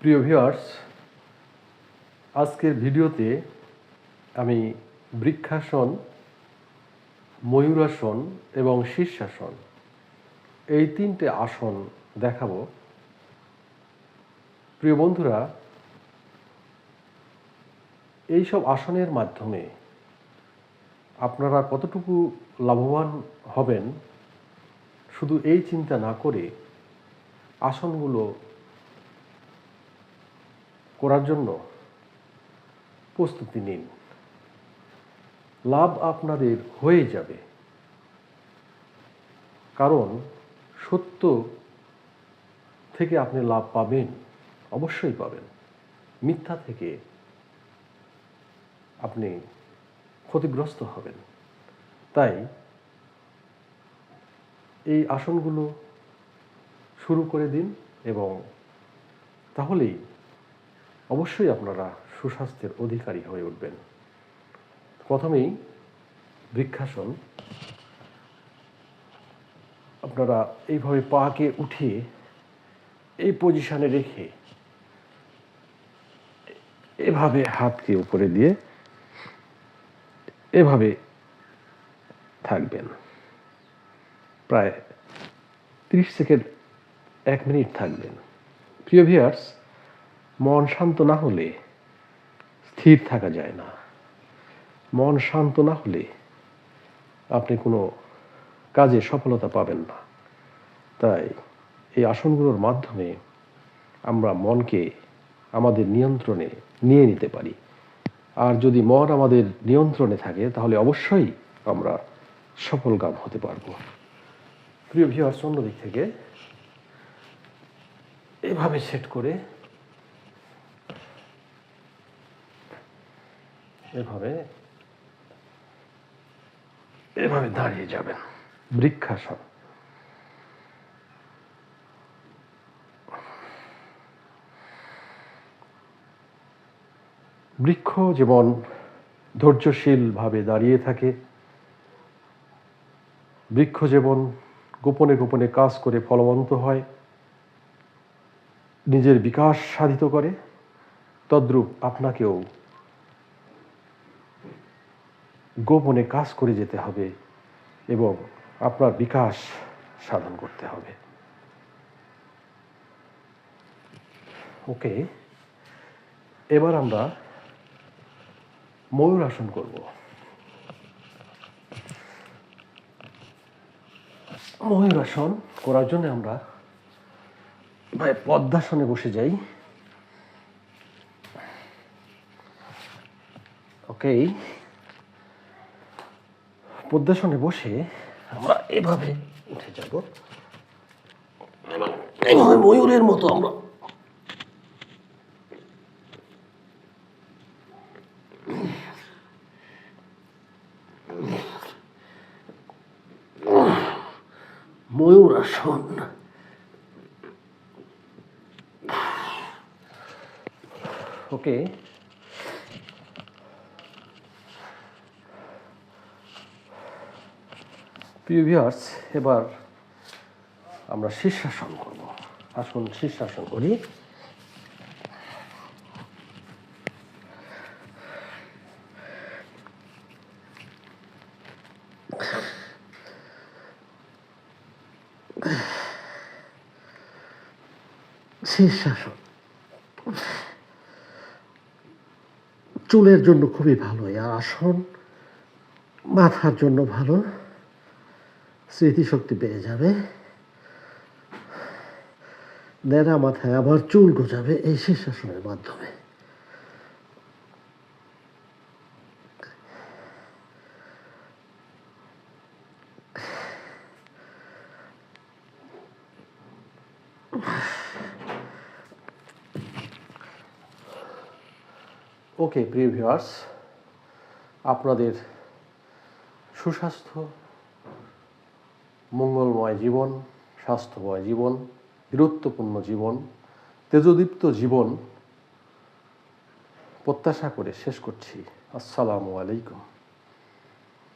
প্রিয় ভিউয়ার্স, আজকের ভিডিওতে আমি বৃক্ষাসন, ময়ূরাসন এবং শীর্ষাসন এই তিনটে আসন দেখাবো। প্রিয় বন্ধুরা, এইসব আসনের মাধ্যমে আপনারা কতটুকু লাভবান হবেন শুধু এই চিন্তা না করে আসনগুলো করার জন্য প্রস্তুতি নিন। লাভ আপনাদের হয়ে যাবে, কারণ সত্য থেকে আপনি লাভ পাবেন, অবশ্যই পাবেন। মিথ্যা থেকে আপনি ক্ষতিগ্রস্ত হবেন। তাই এই আসনগুলো শুরু করে দিন এবং তাহলেই অবশ্যই আপনারা সুস্বাস্থ্যের অধিকারী হয়ে উঠবেন। প্রথমেই বৃক্ষাসন। আপনারা এইভাবে পাকে উঠিয়ে এই পজিশনে রেখে এভাবে হাতকে উপরে দিয়ে এভাবে থাকবেন। প্রায় 30 সেকেন্ড, 1 মিনিট থাকবেন। প্রিয় ভিউয়ার্স, মন শান্ত না হলে স্থির থাকা যায় না। মন শান্ত না হলে আপনি কোনো কাজে সফলতা পাবেন না। তাই এই আসনগুলোর মাধ্যমে আমরা মনকে আমাদের নিয়ন্ত্রণে নিয়ে নিতে পারি। আর যদি মন আমাদের নিয়ন্ত্রণে থাকে তাহলে অবশ্যই আমরা সফলকাম হতে পারবো। প্রিয় ভিউয়ার্স, অন্যদিক থেকে এভাবে সেট করে এভাবে দাঁড়িয়ে যাবেন। বৃক্ষাসন। বৃক্ষ যেমন ধৈর্যশীলভাবে দাঁড়িয়ে থাকে, বৃক্ষ যেমন গোপনে গোপনে কাজ করে ফলবন্ত হয়, নিজের বিকাশ সাধিত করে, তদ্রূপ আপনাকেও গোপনে কাজ করে যেতে হবে এবং আপনার বিকাশ সাধন করতে হবে। ওকে, এবার আমরা ময়ূরাসন করব। ময়ূরাসন করার জন্য আমরা পদ্মাসনে বসে যাই। ওকে, পদ্মাসনে বসে আমরা এভাবে উঠে যাব এবং এভাবে ময়ূরের মতো আমরা ময়ূরাসন। ওকে, প্রিয় ভিউয়ার্স, এবার আমরা শীর্ষাসন করব। আসুন শীর্ষাসন করি। শীর্ষাসন চুলের জন্য খুবই ভালো। এই আসন মাথার জন্য ভালো, স্মৃতিশক্তি বেড়ে যাবে, নেড়া মাথায় আবার চুল গজাবে এই শীর্ষাসনের মাধ্যমে। ওকে প্রিয় ভিউয়ার্স, আপনাদের সুস্বাস্থ্য, মঙ্গলময় জীবন, স্বাস্থ্যময় জীবন, বীরত্বপূর্ণ জীবন, তেজদীপ্ত জীবন প্রত্যাশা করে শেষ করছি। আসসালামু আলাইকুম।